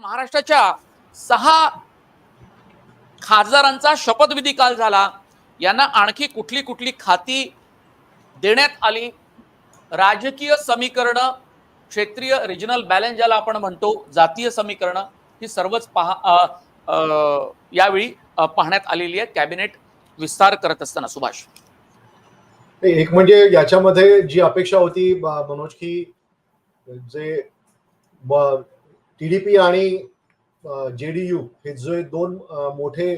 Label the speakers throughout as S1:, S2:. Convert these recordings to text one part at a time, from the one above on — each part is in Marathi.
S1: महाराष्ट्राच्या 6 खासदारांचा शपथविधी काल झाला. यांना आणखी कुठली कुठली खाती देण्यात आली, राजकीय समीकरण, क्षेत्रीय रिजनल बॅलन्स ज्याला आपण म्हणतो, जातीय समीकरण, ही सर्वच यावेळी पाहण्यात आलेली आहे कॅबिनेट विस्तार करत असताना. सुभाष,
S2: एक म्हणजे याच्यामध्ये जी अपेक्षा होती मनोज, की जे टीडीपी आणि जेडीयू हे जे दोन मोठे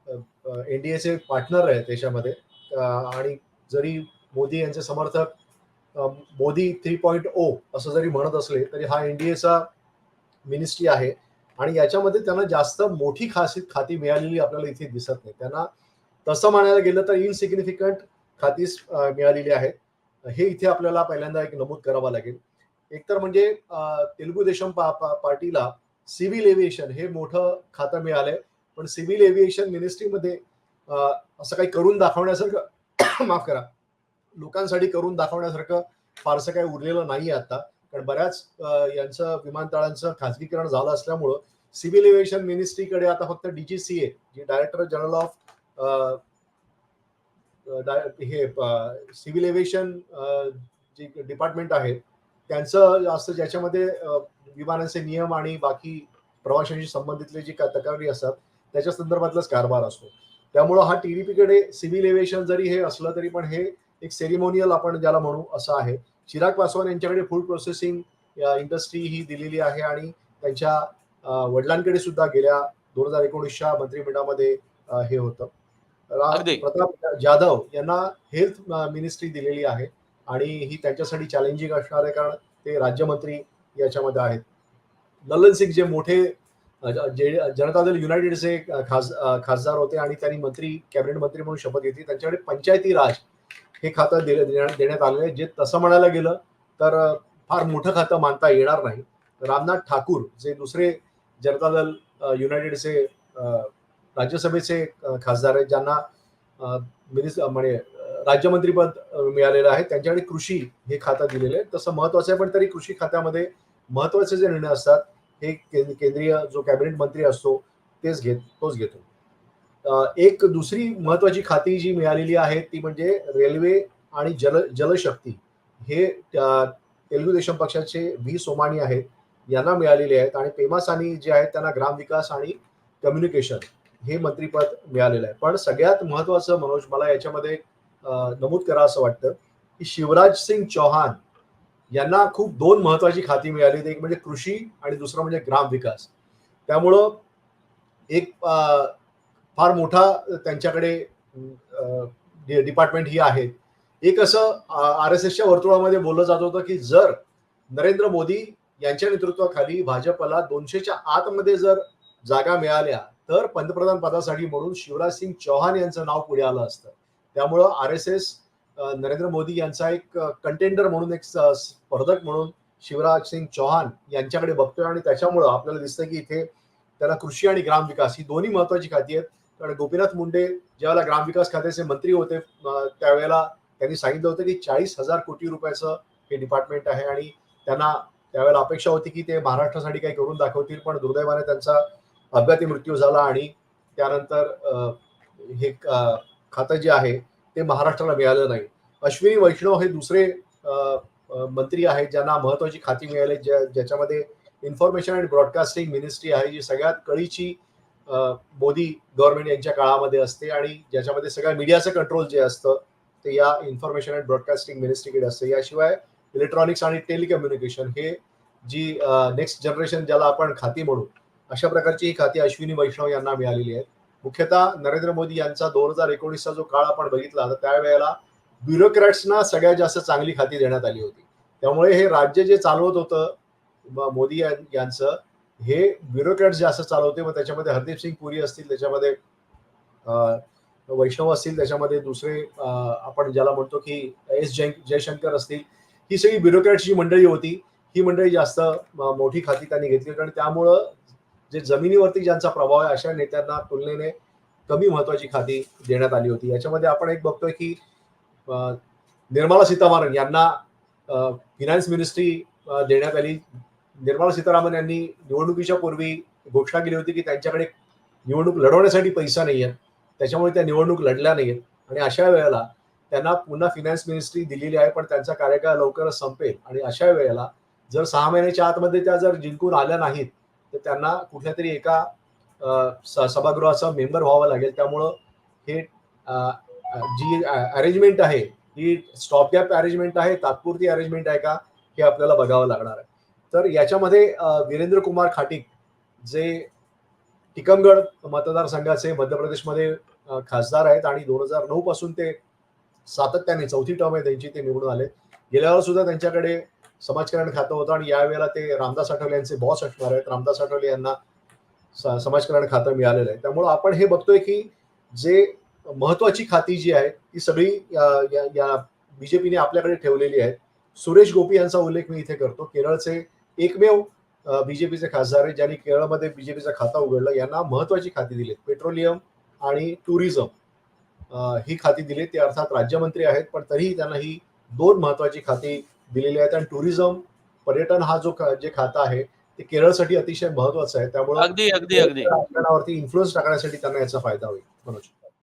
S2: एनडीएचे पार्टनर आहेत देशामध्ये, आणि जरी मोदी यांचे समर्थक मोदी 3.0 असं जरी म्हणत असले तरी हा एनडीएचा मिनिस्ट्री आहे आणि याच्यामध्ये त्यांना जास्त मोठी खाती मिळालेली आपल्याला इथे दिसत नाही. त्यांना तसं म्हणायला गेलं तर इनसिग्निफिकंट खातीच मिळालेली आहेत. हे इथे आपल्याला पहिल्यांदा एक नमूद करावं लागेल. एकतर म्हणजे तेलुगू देशम पार्टीला सिव्हिल एव्हिएशन हे मोठं खातं मिळालंय, पण सिव्हिल एव्हिएशन मिनिस्ट्रीमध्ये असं काही करून दाखवण्यासारखं माफ करा, लोकांसाठी करून दाखवण्यासारखं फारसं काही उरलेलं नाहीये आता. कारण बऱ्याच यांचं विमानतळांचं खाजगीकरण झालं असल्यामुळं सिव्हिल एव्हिएशन मिनिस्ट्रीकडे आता फक्त डीजीसीए, जी डायरेक्टर जनरल ऑफ हे सिव्हिल एव्हिएशन जे डिपार्टमेंट आहे त्यांचं असतं, ज्याच्यामध्ये विमानांचे नियम आणि बाकी प्रवाशांशी संबंधितले जी तक्रारी असतात त्याच्या संदर्भातलाच कारभार असतो. त्यामुळं हा टीडीपीकडे सिव्हिल एव्हिएशन जरी हे असलं तरी पण हे एक सेरिमोनियल आपण ज्याला म्हणू असं आहे. चिराग पासवान यांच्याकडे फूड प्रोसेसिंग इंडस्ट्री ही दिलेली आहे आणि त्यांच्या वडिलांकडे सुद्धा गेल्या 2019च्या मंत्रिमंडळामध्ये हे होतं. प्रताप जाधव यांना हेल्थ मिनिस्ट्री दिलेली आहे आणि ही त्यांच्यासाठी चॅलेंजिंग असणार आहे, कारण ते राज्यमंत्री याच्यामध्ये आहेत. ललन सिंग जे मोठे जनता दल युनायटेडचे खासदार होते आणि त्यांनी कॅबिनेट मंत्री म्हणून शपथ घेतली, त्यांच्याकडे पंचायती राज हे खातं देण्यात आलेलं आहे, जे तसं म्हणायला गेलं तर फार मोठं खातं मानता येणार नाही. रामनाथ ठाकूर जे दुसरे जनता दल युनायटेडचे राज्यसभेचे खासदार आहेत, ज्यांना म्हणजे राज्यमंत्रीपद मिळालेलं आहे, त्यांच्याकडे कृषी हे खातं दिलेलं आहे. तसं महत्वाचं आहे, पण तरी कृषी खात्यामध्ये महत्वाचे जे निर्णय असतात हे केंद्रीय जो कॅबिनेट मंत्री असतो तोच घेतो. एक दुसरी महत्वाची खाती जी मिळालेली आहे ती म्हणजे रेल्वे आणि जलशक्ती. हे तेलुगू देशम पक्षाचे व्ही सोमानी आहेत, यांना मिळालेले आहेत आणि पेमा सानी जे आहेत त्यांना ग्रामविकास आणि कम्युनिकेशन हे मंत्रीपद मिळालेलं आहे. पण सगळ्यात महत्वाचं मनोज, मला याच्यामध्ये नमूद करा असं वाटतं की शिवराज सिंग चौहान यांना खूप 2 महत्वाची खाती मिळाली. एक म्हणजे कृषी आणि दुसरं म्हणजे ग्रामविकास. त्यामुळं एक फार मोठा त्यांच्याकडे डिपार्टमेंट ही आहे. एक असं RSSच्या वर्तुळामध्ये बोललं जात होतं की जर नरेंद्र मोदी यांच्या नेतृत्वाखाली भाजपला 200च्या आतमध्ये जर जागा मिळाल्या तर पंतप्रधान पदासाठी म्हणून शिवराज सिंग चौहान यांचं नाव पुढे आलं असतं. त्यामुळं RSS नरेंद्र मोदी यांचा एक कंटेंडर म्हणून, एक स्पर्धक म्हणून शिवराज सिंग चौहान यांच्याकडे बघतोय आणि त्याच्यामुळं आपल्याला दिसतं की इथे त्याला कृषी आणि ग्रामविकास ही दोन्ही महत्वाची खाती आहेत. कारण गोपीनाथ मुंडे ज्यावेळेला ग्रामविकास खात्याचे मंत्री होते त्यावेळेला त्यांनी सांगितलं होतं की 40,000 कोटी रुपयाचं हे डिपार्टमेंट आहे आणि त्यांना त्यावेळेला अपेक्षा होती की ते महाराष्ट्रासाठी काही करून दाखवतील, पण दुर्दैवाने त्यांचा अपघाती मृत्यू झाला आणि त्यानंतर हे खातं जे आहे ते महाराष्ट्राला मिळालं नाही. अश्विनी वैष्णव हे दुसरे मंत्री आहेत ज्यांना महत्वाची खाती मिळाली, ज्याच्यामध्ये इन्फॉर्मेशन अँड ब्रॉडकास्टिंग मिनिस्ट्री आहे, जी सगळ्यात कळीची मोदी गव्हर्नमेंट यांच्या काळामध्ये असते आणि ज्याच्यामध्ये सगळ्या मीडियाचं कंट्रोल जे असतं ते या इन्फॉर्मेशन अँड ब्रॉडकास्टिंग मिनिस्ट्रीकडे असतं. याशिवाय इलेक्ट्रॉनिक्स आणि टेलिकम्युनिकेशन हे जी नेक्स्ट जनरेशन ज्याला आपण खाती म्हणू, अशा प्रकारची ही खाती अश्विनी वैष्णव यांना मिळालेली आहेत. मुख्यतः नरेंद्र मोदी यांचा 2019चा जो काळ आपण बघितला तर त्यावेळेला ब्युरोक्रॅट्सना सगळ्यात जास्त चांगली खाती देण्यात आली होती. त्यामुळे हे राज्य जे चालवत होतं मोदी यांचं, हे ब्युरोक्रॅट्स जास्त चालवते. मग त्याच्यामध्ये हरदीप सिंग पुरी असतील, त्याच्यामध्ये वैष्णव असतील, त्याच्यामध्ये दुसरे आपण ज्याला म्हणतो की जयशंकर असतील, ही सगळी ब्युरोक्रॅट्सची मंडळी होती. ही मंडळी जास्त मोठी खाती त्यांनी घेतली आणि त्यामुळं जे जमिनीवरती ज्यांचा प्रभाव आहे अशा नेत्यांना तुलनेने कमी महत्वाची खाती देण्यात आली होती. याच्यामध्ये आपण एक बघतोय की निर्मला सीतारामन यांना फिनान्स मिनिस्ट्री देण्यात आली, निर्मला सीतारामन यांनी निवडणुकीच्या पूर्वी घोषणा केली होती की त्यांच्याकडे निवडणूक लढवण्यासाठी पैसा नाहीये, त्याच्यामुळे त्या निवडणूक लढल्या नाहीयेत आणि अशा वेळेला त्यांना पुन्हा फिनान्स मिनिस्ट्री दिलेली आहे, पण त्यांचा कार्यकाळ लवकरच संपेल आणि अशा वेळेला जर 6 महिन्याच्या आतमध्ये त्या जर जिंकून आल्या नाहीत तर त्यांना कुठल्या तरी एका सभागृहाचा मेंबर व्हावं लागेल. त्यामुळं हे जी अरेंजमेंट आहे ही स्टॉप गॅप अरेंजमेंट आहे, तात्पुरती अरेंजमेंट आहे का, हे आपल्याला बघावं लागणार आहे. तर याच्यामध्ये वीरेंद्र कुमार खाटिक जे टिकमगड मतदारसंघाचे मध्य प्रदेशमध्ये खासदार आहेत आणि 2009 पासून ते सातत्याने 4थी टर्म आहे त्यांची, ते निवडून आले. गेल्या वेळेला सुद्धा त्यांच्याकडे समाजकारण खातं होतं आणि यावेळेला ते रामदास आठवले यांचे बॉस असणार आहेत. रामदास आठवले यांना समाजकारण खातं मिळालेलं आहे. त्यामुळे आपण हे बघतोय की जे महत्वाची खाती जी आहेत ती सगळी या बीजेपीने आपल्याकडे ठेवलेली आहेत. सुरेश गोपी यांचा उल्लेख मी इथे करतो. केरळचे एकमेव बीजेपीचे खासदार आहेत ज्यांनी केरळमध्ये बीजेपीचं खातं उघडलं. यांना महत्वाची खाती दिलीत, पेट्रोलियम आणि टुरिझम ही खाती दिली. ते अर्थात राज्यमंत्री आहेत, पण तरीही त्यांना ही 2 महत्वाची खाती दिलेली आहेत. आणि टुरिझम, पर्यटन हा जे खातं आहे ते केरळसाठी अतिशय महत्वाचं आहे. त्यामुळे
S1: अगदी अगदी अगदी
S2: राजकारणावरती इन्फ्लुएन्स टाकण्यासाठी त्यांना याचा फायदा होईल. मनोज.